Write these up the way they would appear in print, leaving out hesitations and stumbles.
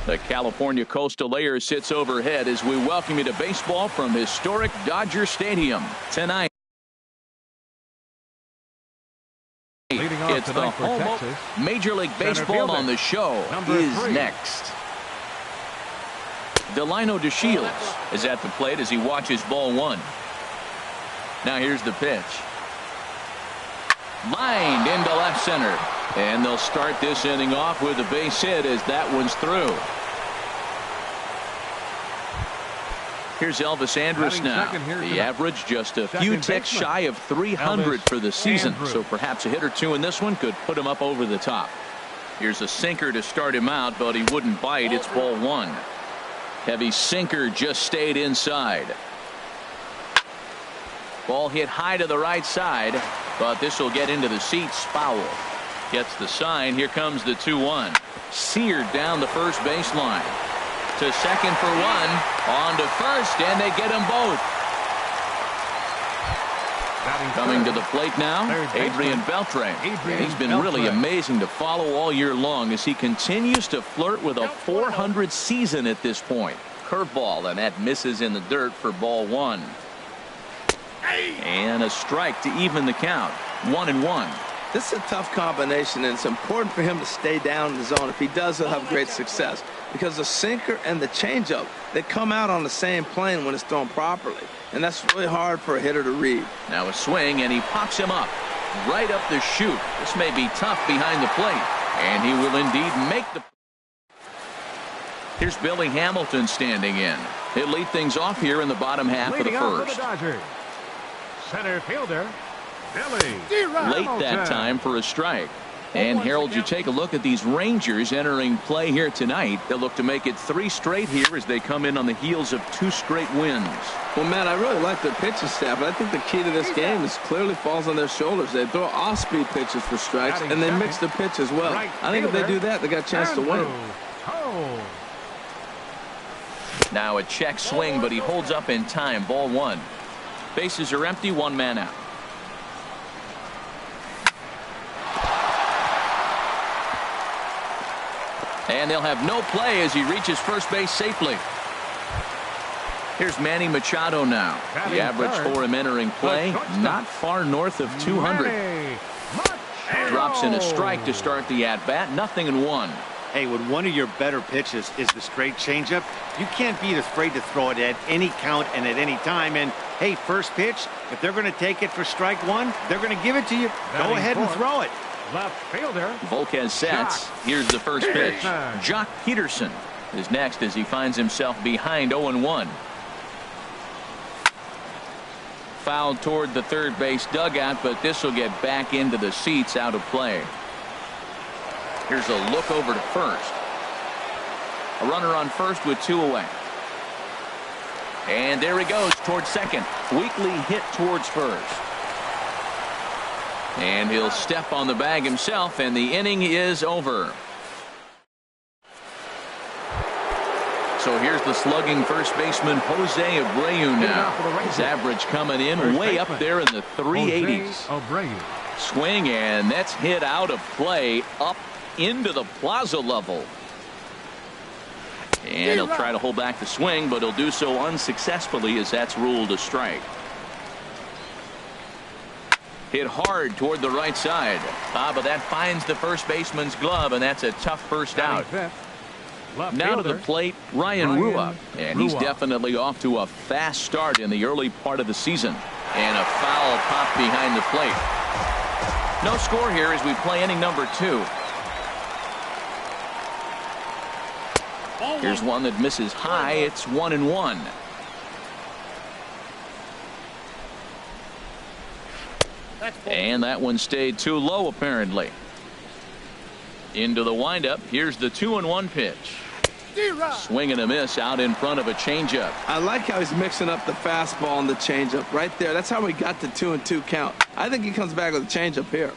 The California coastal layer sits overhead as we welcome you to baseball from historic Dodger Stadium tonight. It's the home of Major League Baseball on the show is next. Delino DeShields is at the plate as he watches ball one. Now here's the pitch. Lined into left center. And they'll start this inning off with a base hit as that one's through. Here's Elvis Andrus now. The average just a few ticks shy of 300 for the season. So perhaps a hit or two in this one could put him up over the top. Here's a sinker to start him out, but he wouldn't bite. It's ball one. Heavy sinker just stayed inside. Ball hit high to the right side, but this will get into the seats. Foul. Gets the sign. Here comes the 2-1. Seared down the first baseline. To second for one. On to first, and they get them both. Coming to the plate now, Adrian Beltre. He's been really amazing to follow all year long as he continues to flirt with a 400 season at this point. Curveball, and that misses in the dirt for ball one. And a strike to even the count. 1-1. This is a tough combination, and it's important for him to stay down in the zone. If he does, he'll have great success, because the sinker and the changeup, they come out on the same plane when it's thrown properly, and that's really hard for a hitter to read. Now a swing, and he pops him up right up the chute. This may be tough behind the plate, and he will indeed make the. Here's Billy Hamilton standing in. He'll lead things off here in the bottom half of the first. Center fielder Billy late that time for a strike. And Harold, you take a look at these Rangers entering play here tonight. They'll look to make it 3 straight here as they come in on the heels of 2 straight wins. Well, Matt, I really like their pitching staff, but I think the key to this game is clearly falls on their shoulders. They throw off-speed pitches for strikes, and they mix the pitch as well. I think if they do that, they got a chance to win. Now a check swing, but he holds up in time. Ball one. Bases are empty, 1 man out. And they'll have no play as he reaches first base safely. Here's Manny Machado now. The average for him entering play, not far north of 200. Drops in a strike to start the at-bat. 0-1. Hey, when one of your better pitches is the straight changeup, you can't be afraid to throw it at any count and at any time. And, hey, first pitch, if they're going to take it for strike one, they're going to give it to you. Go ahead and throw it. Left fielder Volquez sets. Here's the first pitch. Jock Peterson is next as he finds himself behind 0-1. Fouled toward the third base dugout, but this will get back into the seats, out of play. Here's a look over to first. A runner on first with 2 away. And there he goes towards second. Weakly hit towards first. And he'll step on the bag himself, and the inning is over. So here's the slugging first baseman Jose Abreu now. His average coming in way up there in the 380s. Swing, and that's hit out of play up into the plaza level. And he'll try to hold back the swing, but he'll do so unsuccessfully as that's ruled a strike. Hit hard toward the right side. But that finds the first baseman's glove, and that's a tough first out. Now to the plate, Ryan Rua. And he's definitely off to a fast start in the early part of the season. And a foul pop behind the plate. No score here as we play inning number 2. Here's one that misses high. It's 1-1. And that one stayed too low, apparently. Into the windup. Here's the 2-1 pitch. Swing and a miss out in front of a changeup. I like how he's mixing up the fastball and the changeup right there. That's how we got the 2-2 count. I think he comes back with a changeup here.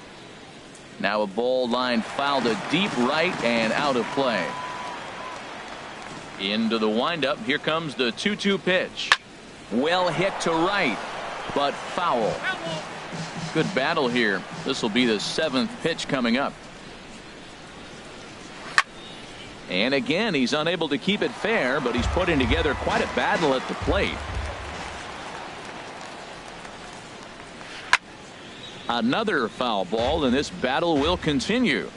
Now a ball line fouled to deep right and out of play. Into the windup. Here comes the 2-2 pitch. Well hit to right, but foul. Good battle here. This will be the 7th pitch coming up. And again, he's unable to keep it fair, but he's putting together quite a battle at the plate. Another foul ball, and this battle will continue.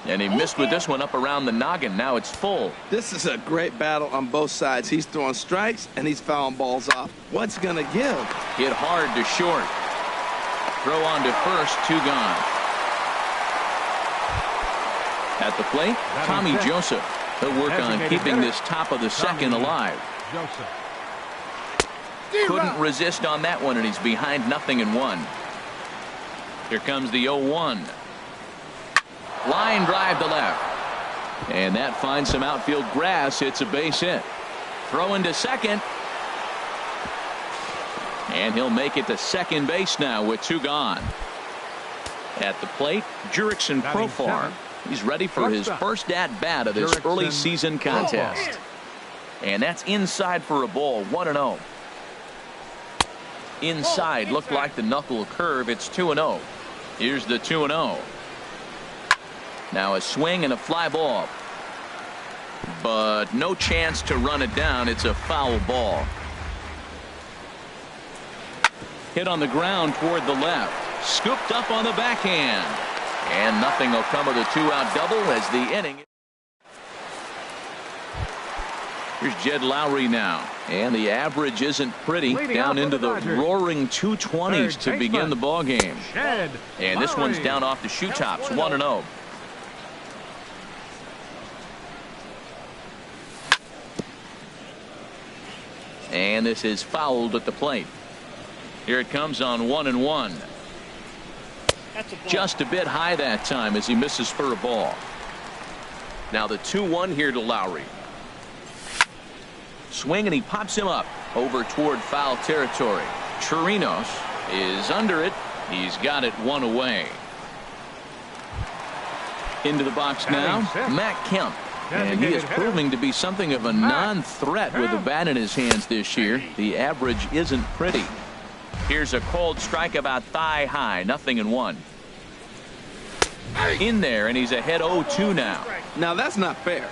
And he missed with this one up around the noggin. Now it's full. This is a great battle on both sides. He's throwing strikes and he's fouling balls off. What's going to give? Hit hard to short. Throw on to first, 2 gone. At the plate, Tommy Joseph. He'll work on keeping this top of the second alive. Couldn't resist on that one, and he's behind 0-1. Here comes the 0-1. Line drive to left. And that finds some outfield grass. It's a base hit. Throw into second. And he'll make it to second base now with 2 gone. At the plate, Jurickson Profar. He's ready for his first at-bat of this early season contest. And that's inside for a ball, 1-0. Inside looked like the knuckle curve. It's 2-0. Here's the 2-0. Now a swing and a fly ball. But no chance to run it down. It's a foul ball. Hit on the ground toward the left. Scooped up on the backhand. And nothing will come of the 2-out double as the inning. Here's Jed Lowry now. And the average isn't pretty. Down into the roaring 220s to begin the ball game. And this one's down off the shoe tops, 1-0. And this is fouled at the plate. Here it comes on 1-1. Just a bit high that time as he misses for a ball. Now the 2-1 here to Lowry. Swing and he pops him up over toward foul territory. Chirinos is under it. He's got it 1 away. Into the box now, Matt Kemp. And he is proving to be something of a non-threat with the bat in his hands this year. The average isn't pretty. Here's a cold strike about thigh high, 0-1. In there, and he's ahead 0-2 now. Now that's not fair.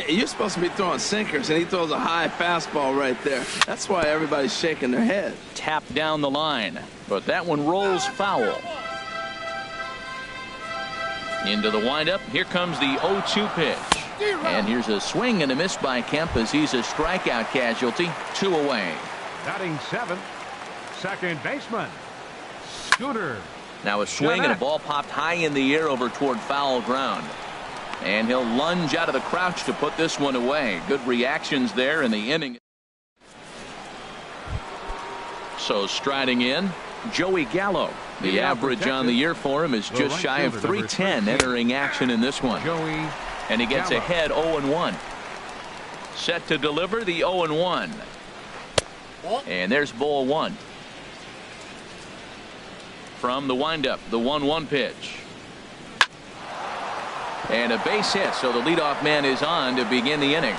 You're supposed to be throwing sinkers, and he throws a high fastball right there. That's why everybody's shaking their head. Tap down the line, but that one rolls foul. Into the windup. Here comes the 0-2 pitch. And here's a swing and a miss by Kemp as he's a strikeout casualty. 2 away. Batting 7th, second baseman, Scooter. Now a swing and a ball popped high in the air over toward foul ground. And he'll lunge out of the crouch to put this one away. Good reactions there in the inning. So striding in, Joey Gallo. The average on the year for him is just shy of 310 entering action in this one. And he gets ahead 0-1. Set to deliver the 0-1. And there's ball 1. From the windup, the 1-1 pitch. And a base hit, so the leadoff man is on to begin the inning.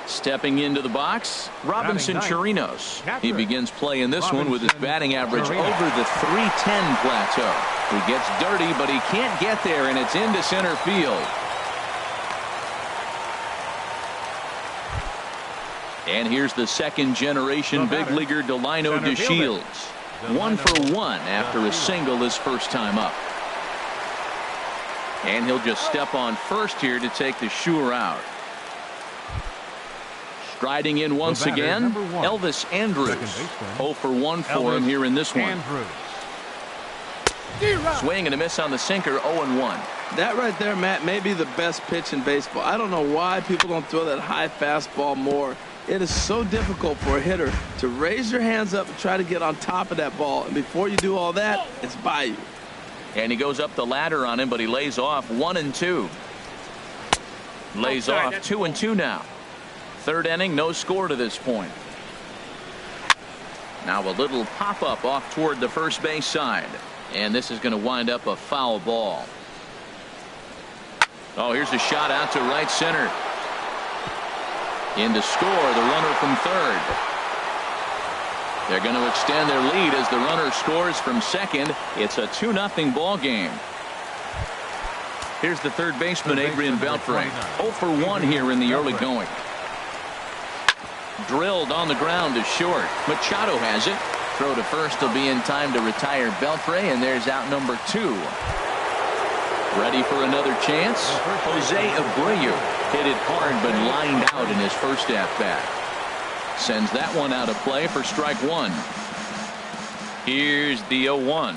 Stepping into the box, Robinson Chirinos. He begins play in this one with his batting average over the 310 plateau. He gets dirty, but he can't get there, and it's into center field. And here's the second generation big leaguer Delino DeShields. 1 for 1 after a single his first time up. And he'll just step on first here to take the sure out. Striding in once again, Elvis Andrus. 0 for 1 for him here in this one. Swing and a miss on the sinker, 0-1. That right there, Matt, may be the best pitch in baseball. I don't know why people don't throw that high fastball more. It is so difficult for a hitter to raise your hands up and try to get on top of that ball. And before you do all that, it's by you. And he goes up the ladder on him, but he lays off 1-2. Lays off 2-2 now. Third inning, no score to this point. Now a little pop-up off toward the first base side. And this is going to wind up a foul ball. Oh, here's a shot out to right center. In to score, the runner from third. They're going to extend their lead as the runner scores from second. It's a 2-0 ball game. Here's the third baseman, Adrian Beltre. 0 for 1 here in the early going. Drilled on the ground to short. Machado has it. Throw to first will be in time to retire Beltre, and there's out number 2. Ready for another chance. Jose Abreu hit it hard but lined out in his first at-bat. Sends that one out of play for strike 1. Here's the 0-1.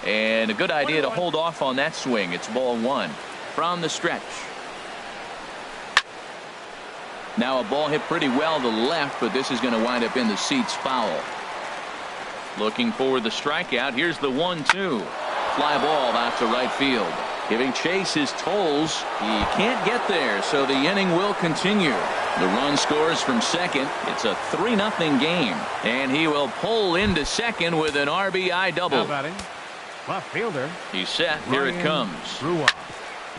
And a good idea to hold off on that swing. It's ball 1 from the stretch. Now a ball hit pretty well to the left, but this is going to wind up in the seats foul. Looking for the strikeout. Here's the 1-2. Fly ball out to right field. Giving chase is Tolles. He can't get there, so the inning will continue. The run scores from second. It's a 3-0 game, and he will pull into second with an RBI double. Left fielder. He's set. Here it comes.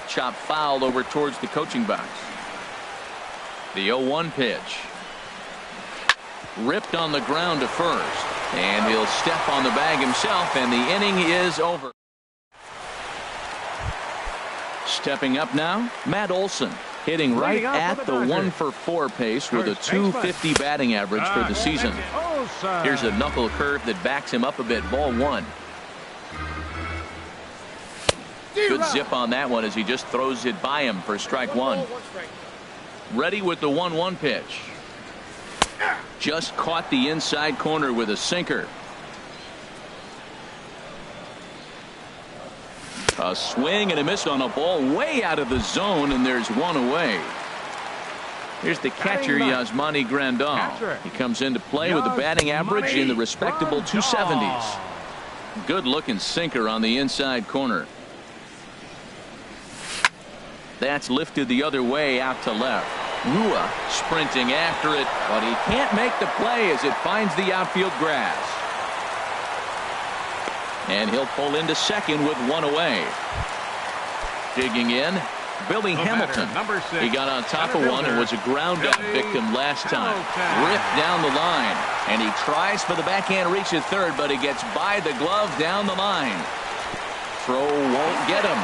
Chop fouled over towards the coaching box. The 0-1 pitch. Ripped on the ground to first. And he'll step on the bag himself, and the inning is over. Stepping up now, Matt Olson. Hitting right at the 1-for-4 pace with a .250 batting average for the season. Here's a knuckle curve that backs him up a bit. Ball 1. Good zip on that one as he just throws it by him for strike 1. Ready with the 1-1 pitch. Just caught the inside corner with a sinker. A swing and a miss on a ball way out of the zone, and there's one away. Here's the catcher, Yasmani Grandal. He comes into play with a batting average in the respectable 270s. Good looking sinker on the inside corner. That's lifted the other way out to left. Rua sprinting after it, but he can't make the play as it finds the outfield grass. And he'll pull into second with one away. Digging in, Billy Hamilton. He got on top of one and was a ground-out victim last time. Ripped down the line, and he tries for the backhand reach at third, but he gets by the glove down the line. Throw won't get him.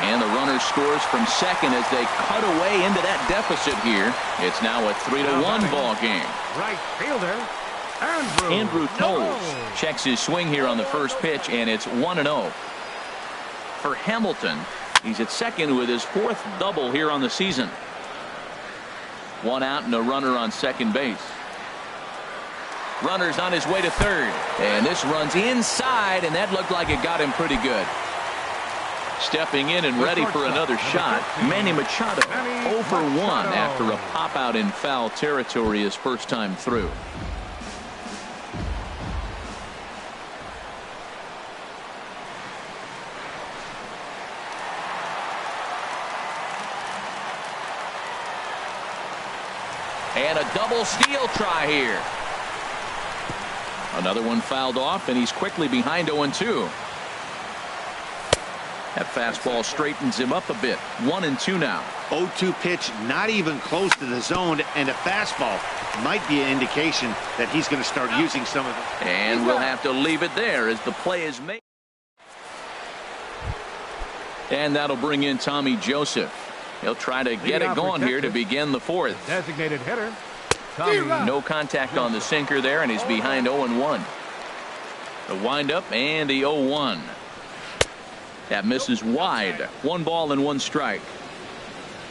And the runner scores from second as they cut away into that deficit here. It's now a 3-1 ball game. Right fielder, Andrew Tolles checks his swing here on the first pitch, and it's 1-0. For Hamilton, he's at second with his 4th double here on the season. 1 out and a runner on second base. Runner's on his way to third, and this runs inside, and that looked like it got him pretty good. Stepping in and ready for another shot, Manny Machado 0 for 1 after a pop out in foul territory his first time through. And a double steal try here. Another one fouled off, and he's quickly behind 0-2. That fastball straightens him up a bit. 1-2 now. 0-2 pitch, not even close to the zone, and a fastball might be an indication that he's going to start using some of it. And we'll have to leave it there as the play is made. And that'll bring in Tommy Joseph. He'll try to get it going here to begin the 4th. Designated hitter. No contact on the sinker there, and he's behind 0-1. The windup and the 0-1. That misses wide. 1 ball and 1 strike.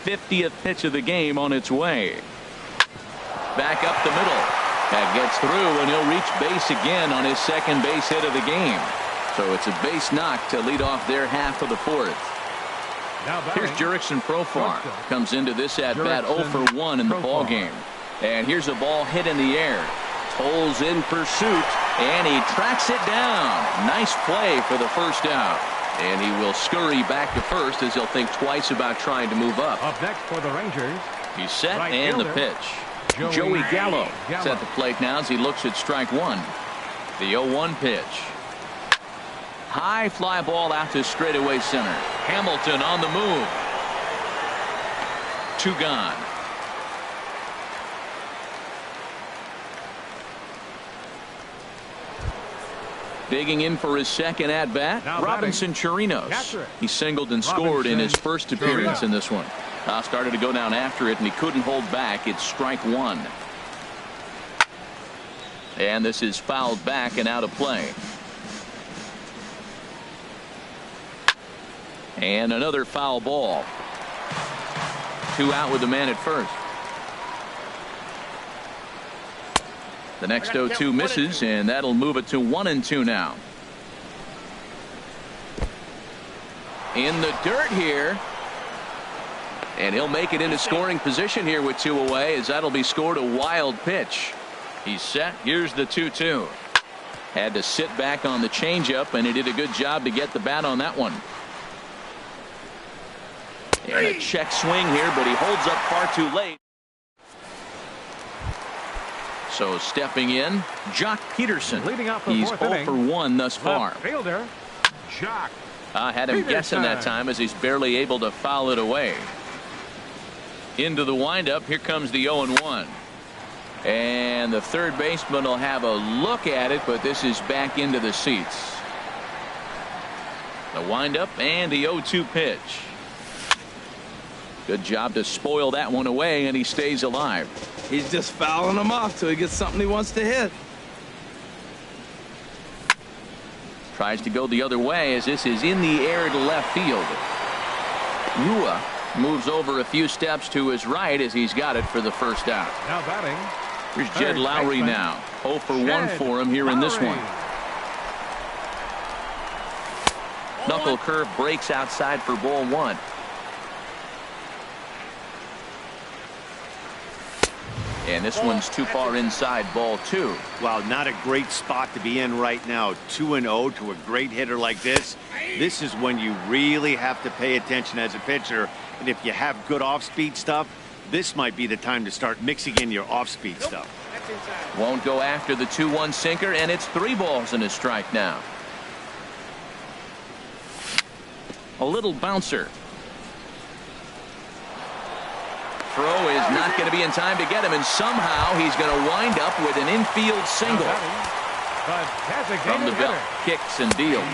50th pitch of the game on its way. Back up the middle. That gets through, and he'll reach base again on his second base hit of the game. So it's a base knock to lead off their half of the 4th. Here's Jurickson Profar. Comes into this at bat 0 for 1 in the ball game. And here's a ball hit in the air. Tolles in pursuit, and he tracks it down. Nice play for the first out. And he will scurry back to first as he'll think twice about trying to move up. Up next for the Rangers. He's set, and the pitch. Joey Gallo is at the plate now as he looks at strike 1. The 0-1 pitch. High fly ball out to straightaway center. Hamilton on the move. 2 gone. Digging in for his second at-bat, Robinson Chirinos. He singled and scored in his first appearance in this one. Started to go down after it, and he couldn't hold back. It's strike one. And this is fouled back and out of play. And another foul ball. 2 out with the man at first. The next 0-2 misses, and that'll move it to 1-2 now. In the dirt here. And he'll make it into scoring position here with 2 away, as that'll be scored. A wild pitch. He's set. Here's the 2-2. Had to sit back on the changeup, and he did a good job to get the bat on that one. And a check swing here, but he holds up far too late. So stepping in, Jock Peterson. Leading off the He's fourth 0 inning. for 1 thus far. Left fielder, Jock. Had him guessing that time, as he's barely able to foul it away. Into the windup. Here comes the 0-1. And the third baseman will have a look at it, but this is back into the seats. The windup and the 0-2 pitch. Good job to spoil that one away, and he stays alive. He's just fouling them off till he gets something he wants to hit. Tries to go the other way, as this is in the air to left field. Rua moves over a few steps to his right, as he's got it for the first out. Now batting. Here's Jed Lowry now. 0 for 1 for him here in this one. Knuckle curve breaks outside for ball 1. And this one's too far inside, ball 2. Wow, not a great spot to be in right now. 2-0 to a great hitter like this. This is when you really have to pay attention as a pitcher. And if you have good off-speed stuff, this might be the time to start mixing in your off-speed stuff. Won't go after the 2-1 sinker, and it's 3 balls and a strike now. A little bouncer. Throw is not going to be in time to get him, and somehow he's going to wind up with an infield single. From the belt, kicks and deals.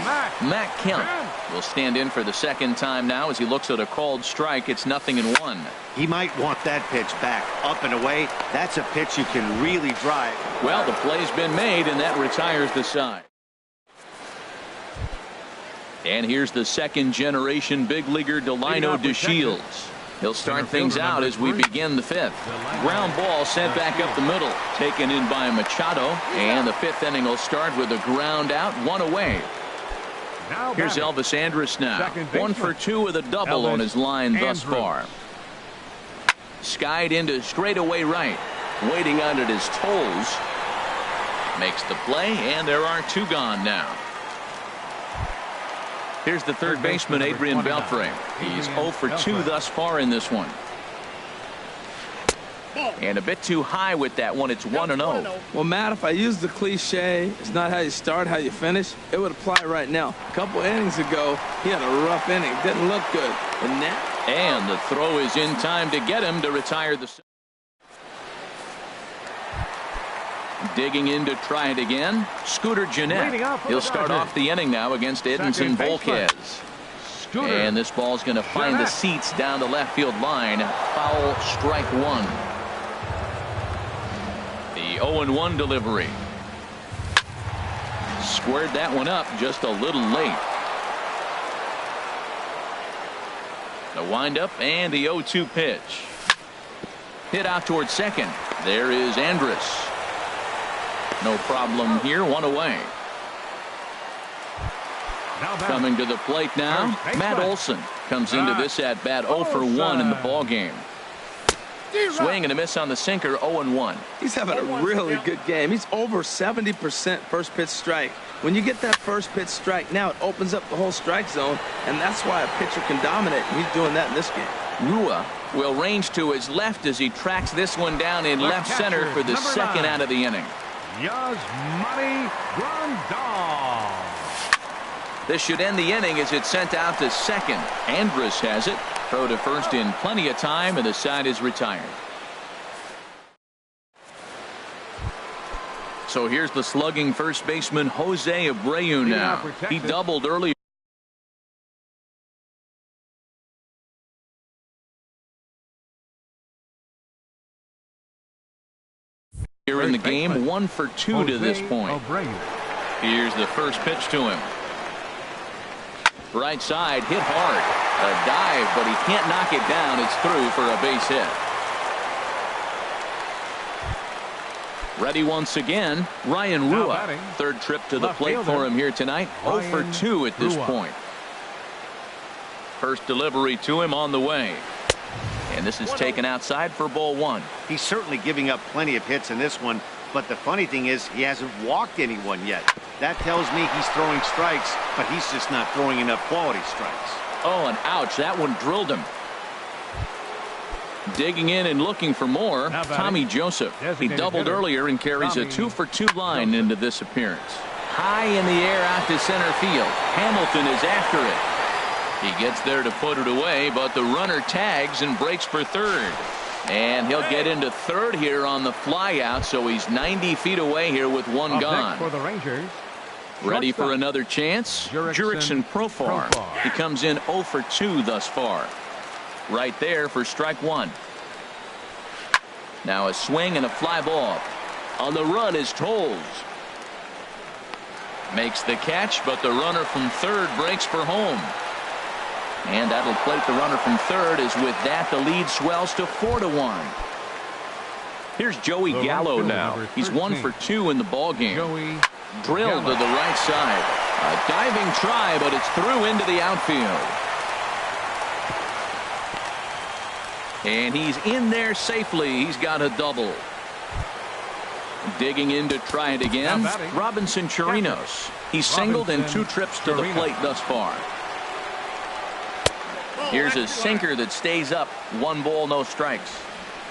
Matt Kemp will stand in for the second time now, as he looks at a called strike. It's 0-1. He might want that pitch back, up and away. That's a pitch you can really drive. Well, the play's been made, and that retires the side. And here's the second generation big leaguer, Delino DeShields. He'll start things out as we begin the 5th. Ground ball sent back up the middle, taken in by Machado, and the 5th inning will start with a ground out, 1 away. Here's Elvis Andrus now. 1 for 2 with a double on his line thus far. Skied into straightaway right, waiting out at his toes. Makes the play, and there are 2 gone now. Here's the third baseman, Adrian Beltre. He's 0 for 2 thus far in this one. And a bit too high with that one. It's 1-0. Well, Matt, if I use the cliche, it's not how you start, how you finish, it would apply right now. A couple innings ago, he had a rough inning. Didn't look good. And the throw is in time to get him to retire the. Digging in to try it again, Scooter Gennett. He'll start off the inning now against Edinson Volquez. And this ball's going to find the seats down the left field line. Foul, strike 1. The 0-1 delivery. Squared that one up just a little late. The windup and the 0-2 pitch. Hit out towards second. There is Andrus. No problem here, 1 away. Coming to the plate now, Matt Olson comes into this at bat 0 for 1 in the ball game. Swing and a miss on the sinker, 0-1. He's having a really good game. He's over 70% first pitch strike. When you get that first pitch strike, now it opens up the whole strike zone, and that's why a pitcher can dominate. And he's doing that in this game. Rua will range to his left as he tracks this one down in left center for the second out of the inning. Yasmani Grandal. This should end the inning as it's sent out to second. Andrus has it. Throw to first in plenty of time, and the side is retired. So here's the slugging first baseman Jose Abreu now. He doubled earlier. Here in the game, 1 for 2 to this point. Here's the first pitch to him. Right side, hit hard. A dive, but he can't knock it down. It's through for a base hit. Ready once again, Ryan Rua. Third trip to the plate for him here tonight. 0 for 2 at this point. First delivery to him on the way. And this is taken outside for ball 1. He's certainly giving up plenty of hits in this one, but the funny thing is he hasn't walked anyone yet. That tells me he's throwing strikes, but he's just not throwing enough quality strikes. Oh, and ouch, that one drilled him. Digging in and looking for more, Tommy Joseph. He doubled earlier and carries a 2 for 2 line into this appearance. High in the air out to center field. Hamilton is after it. He gets there to put it away, but the runner tags and breaks for third. And he'll get into third here on the fly out, so he's 90 feet away here with one gone. For the Rangers. Ready for another chance? Jurickson Profar. He comes in 0 for 2 thus far. Right there for strike 1. Now a swing and a fly ball. On the run is Tolles. Makes the catch, but the runner from third breaks for home. And that'll plate the runner from third, as with that the lead swells to 4-1. Here's Joey Gallo now. He's 1 for 2 in the ballgame. Drilled to the right side. A diving try, but it's through into the outfield. And he's in there safely. He's got a double. Digging in to try it again, Robinson Chirinos. He's singled in 2 trips to the plate thus far. Here's a sinker that stays up. 1 ball, no strikes.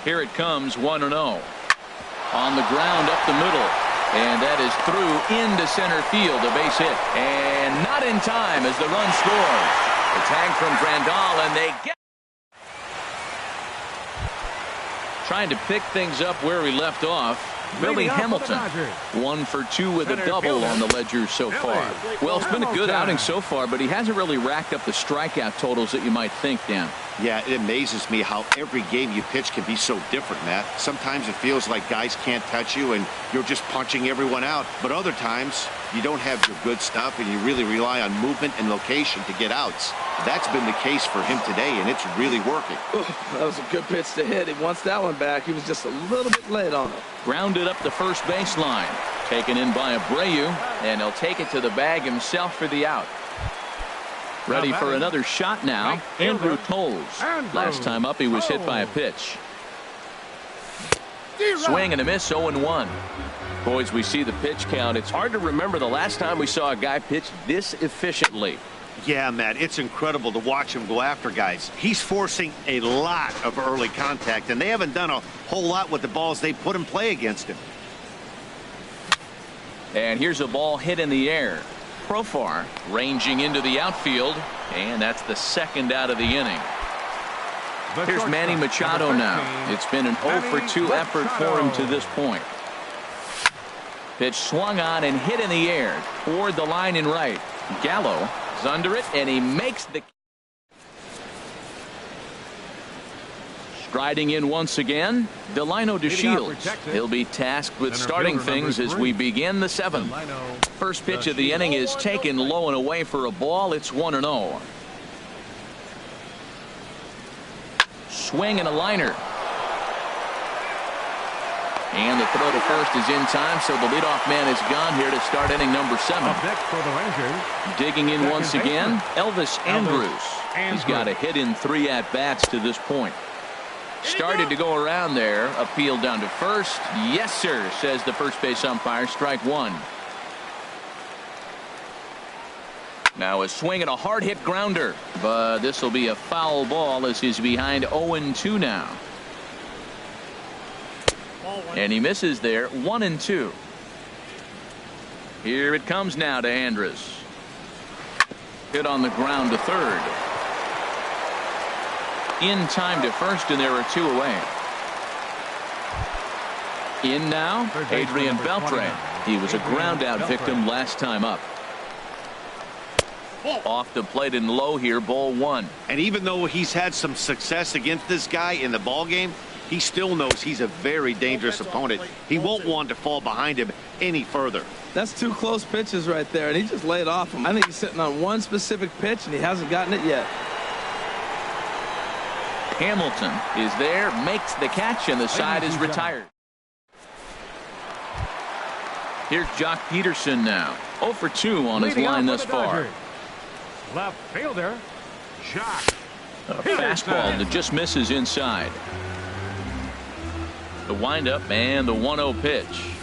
Here it comes, 1-0. On the ground up the middle. And that is through into center field, a base hit. And not in time as the run scores. The tag from Grandal, and they get. Trying to pick things up where we left off. Billy Hamilton, 1 for 2 with a double on the ledger so far. Well, it's been a good outing so far, but he hasn't really racked up the strikeout totals that you might think, Dan. Yeah, it amazes me how every game you pitch can be so different, Matt. Sometimes it feels like guys can't touch you and you're just punching everyone out. But other times you don't have your good stuff and you really rely on movement and location to get outs. That's been the case for him today, and it's really working. That was a good pitch to hit. He wants that one back. He was just a little bit late on it. Grounded up the first baseline. Taken in by Abreu, and he'll take it to the bag himself for the out. Ready for another shot now, Andrew Tolles. Last time up, he was hit by a pitch. Swing and a miss, 0-1. Boys, we see the pitch count. It's hard to remember the last time we saw a guy pitch this efficiently. Yeah, Matt, it's incredible to watch him go after guys. He's forcing a lot of early contact, and they haven't done a whole lot with the balls they put in play against him. And here's a ball hit in the air. Profar ranging into the outfield, and that's the second out of the inning. Here's Manny Machado now. It's been an 0 for 2 effort for him to this point. Pitch swung on and hit in the air toward the line and right. Gallo is under it, and he makes the. Striding in once again, Delino DeShields. He'll be tasked with starting things as we begin the 7th. First pitch of the inning is taken low and away for a ball. It's 1-0. Swing and a liner. And the throw to first is in time, so the leadoff man is gone here to start inning number 7. Digging in once again, Elvis Andrus. He's got a hit in 3 at-bats to this point. Started to go around there. Appeal down to first. Yes, sir, says the first base umpire. Strike 1. Now a swing and a hard hit grounder, but this will be a foul ball as he's behind 0-2 now. And he misses there. 1-2. Here it comes now to Andrus. Hit on the ground to third. In time to first, and there are 2 away. In now, Adrian Beltre. He was a ground out victim last time up. Off the plate and low here, ball one. And even though he's had some success against this guy in the ball game, he still knows he's a very dangerous opponent. He won't want to fall behind him any further. That's two close pitches right there, and he just laid off him. I think he's sitting on one specific pitch, and he hasn't gotten it yet. Hamilton is there, makes the catch, and the side is retired. Here's Jock Peterson now. 0 for 2 on his line thus far. Left fielder, Jock. A fastball that just misses inside. The windup and the 1-0 pitch.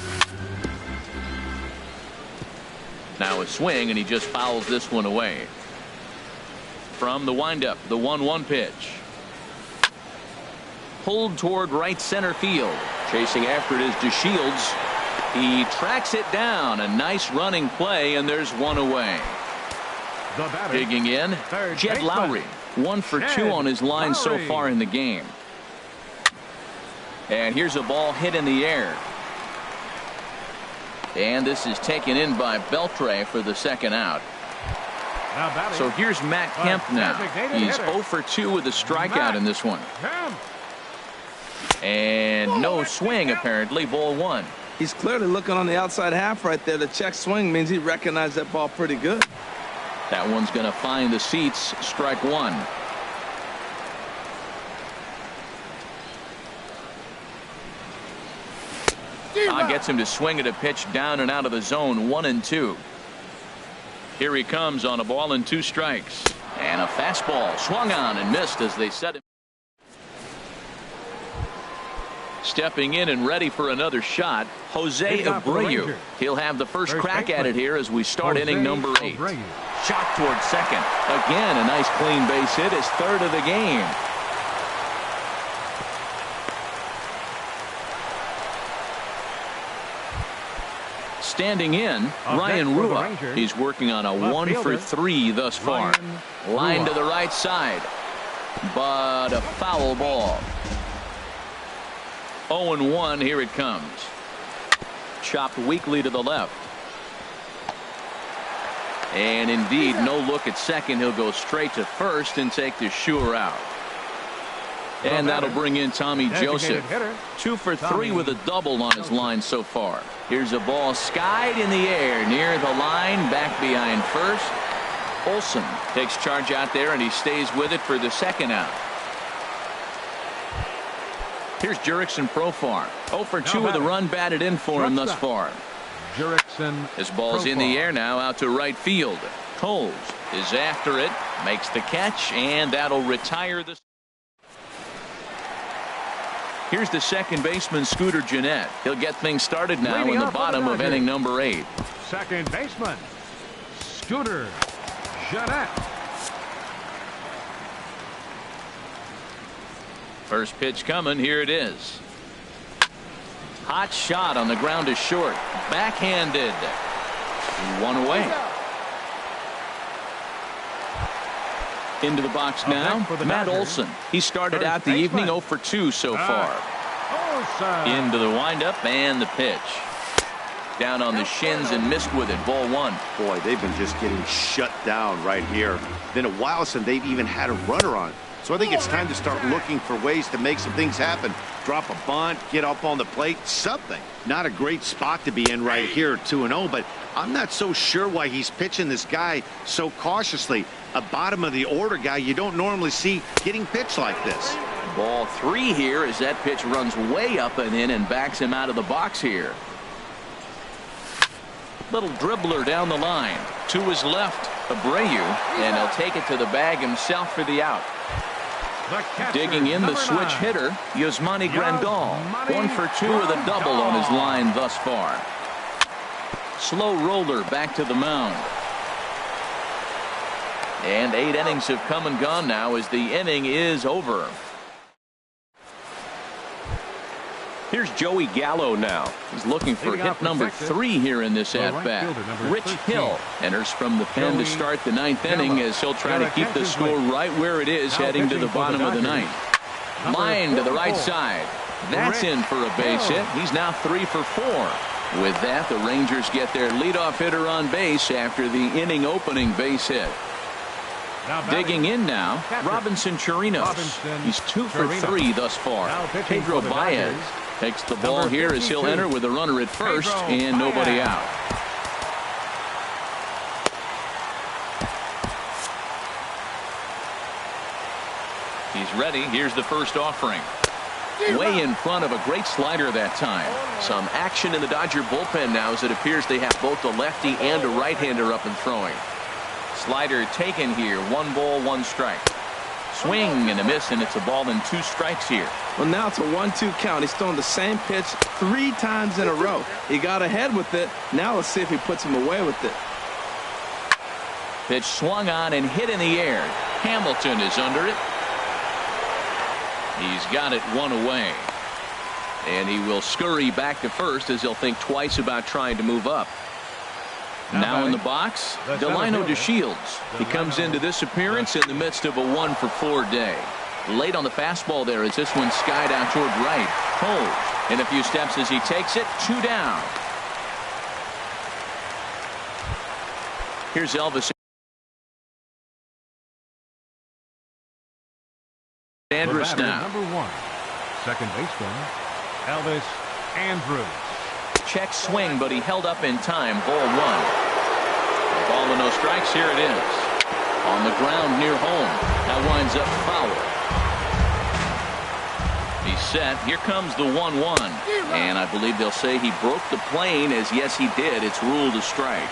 Now a swing, and he just fouls this one away. From the windup, the 1-1 pitch. Pulled toward right center field. Chasing after it is DeShields. He tracks it down. A nice running play, and there's one away. Digging in, Jed Lowry. 1 for 2 on his line so far in the game. And here's a ball hit in the air. And this is taken in by Beltre for the second out. So here's Matt Kemp now. He's 0 for 2 with a strikeout in this one. And no swing apparently, ball one. He's clearly looking on the outside half right there. The check swing means he recognized that ball pretty good. That one's going to find the seats. Strike one. Gets him to swing at a pitch down and out of the zone. 1-2. Here he comes on a ball and 2 strikes. And a fastball swung on and missed as they set him. Stepping in and ready for another shot, Jose Abreu. He'll have the first crack at it here as we start inning number 8. Shot toward second. Again, a nice clean base hit, his third of the game. Standing in, Ryan Rua. He's working on a 1 for 3 thus far. Line to the right side, but a foul ball. 0-1, here it comes. Chopped weakly to the left. And indeed, no look at second. He'll go straight to first and take the sure out. And that'll bring in Tommy Joseph. 2 for 3 with a double on his line so far. Here's a ball skied in the air near the line, back behind first. Olson takes charge out there, and he stays with it for the second out. Here's Jurickson Profar. 0 for 2 with a run batted in for him thus far. This ball's in the air now out to right field. Coles is after it, makes the catch, and that'll retire the. Here's the second baseman, Scooter Gennett. He'll get things started now in the bottom of inning number 8. Second baseman, Scooter Gennett. First pitch coming. Here it is. Hot shot on the ground to short. Backhanded. 1 away. Into the box now, Matt Olson. He started out the evening 0 for 2 so far. Into the windup and the pitch. Down on the shins and missed with it. Ball one. Boy, they've been just getting shut down right here. Been a while since they've even had a runner on. So I think it's time to start looking for ways to make some things happen. Drop a bunt, get up on the plate, something. Not a great spot to be in right here, 2-0, but I'm not so sure why he's pitching this guy so cautiously. A bottom of the order guy you don't normally see getting pitched like this. Ball 3 here as that pitch runs way up and in and backs him out of the box here. Little dribbler down the line. To his left, Abreu, and he'll take it to the bag himself for the out. Digging in, the switch hitter, Yasmani Grandal. 1 for 2 with a double on his line thus far. Slow roller back to the mound. And 8 innings have come and gone now as the inning is over. Here's Joey Gallo now. He's looking for hit number 3 here in this at-bat. Rich Hill enters from the pen to start the 9th inning as he'll try to keep the score right where it is heading to the bottom of the 9th. Line to the right side. That's in for a base hit. He's now 3 for 4. With that, the Rangers get their leadoff hitter on base after the inning opening base hit. Digging in now, Robinson Chirinos. He's 2 for 3 thus far. Pedro Baez takes the ball here as he'll enter with a runner at first and nobody out. He's ready. Here's the first offering. Way in front of a great slider that time. Some action in the Dodger bullpen now as it appears they have both a lefty and a right-hander up and throwing. Slider taken here. 1 ball, 1 strike. Swing and a miss, and it's a ball and 2 strikes here. Well, now it's a 1-2 count. He's thrown the same pitch 3 times in a row. He got ahead with it. Now let's see if he puts him away with it. Pitch swung on and hit in the air. Hamilton is under it. He's got it 1 away. And he will scurry back to first as he'll think twice about trying to move up. Now in the box, Delino DeShields. He comes into this appearance in the midst of a 1 for 4 day. Late on the fastball there as this one skied out toward right. Hold in a few steps as he takes it. 2 down. Here's Elvis Andrus now. Number 1, second baseman, Elvis Andrus. Check swing, but he held up in time. Ball 1. Ball with no strikes. Here it is. On the ground near home. That winds up foul. He's set. Here comes the 1-1. And I believe they'll say he broke the plane, as yes he did. It's ruled a strike.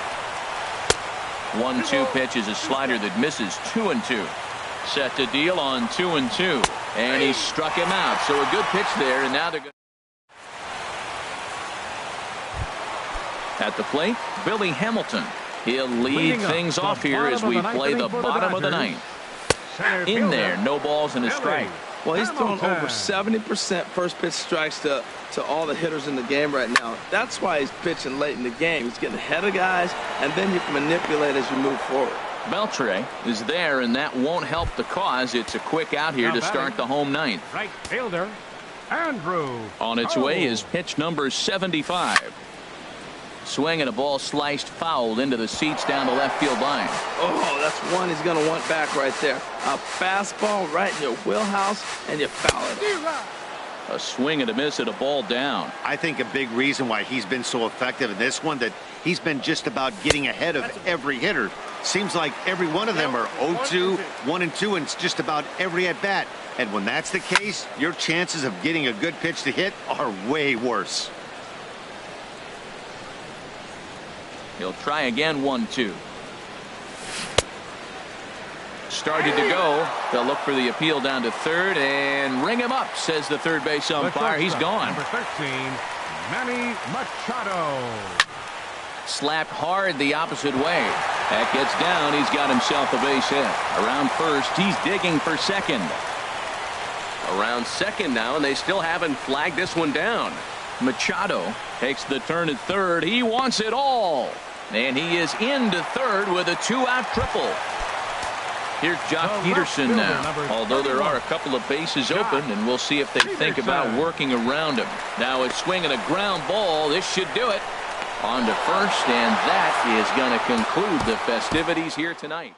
1-2 pitch is a slider that misses. 2-2. Set to deal on 2-2. And he struck him out. So a good pitch there, and now they're going. At the plate, Billy Hamilton. He'll lead things off here as we play the bottom of the 9th. In there, no balls and a strike. Well, he's thrown over 70% first pitch strikes to all the hitters in the game right now. That's why he's pitching late in the game. He's getting ahead of guys, and then you can manipulate as you move forward. Beltre is there, and that won't help the cause. It's a quick out here to start the home 9th. Right fielder, Andrew. On its way is pitch number 75. Swing and a ball sliced foul into the seats down the left field line. Oh, that's one he's going to want back right there. A fastball right in your wheelhouse, and you foul it. A swing and a miss at a ball down. I think a big reason why he's been so effective in this one, that he's been just about getting ahead of every hitter. Seems like every one of them are 0-2, 1-2, and it's just about every at bat. And when that's the case, your chances of getting a good pitch to hit are way worse. He'll try again. 1-2. Started to go. They'll look for the appeal down to third and ring him up, says the third base umpire. He's gone. Number 13, Manny Machado. Slapped hard the opposite way. That gets down. He's got himself a base hit. Around first, he's digging for second. Around second now, and they still haven't flagged this one down. Machado takes the turn at third. He wants it all. And he is into third with a 2-out triple. Here's Jock Peterson now. Although there are a couple of bases open, and we'll see if they think about working around him. Now a swing and a ground ball. This should do it. On to first, and that is going to conclude the festivities here tonight.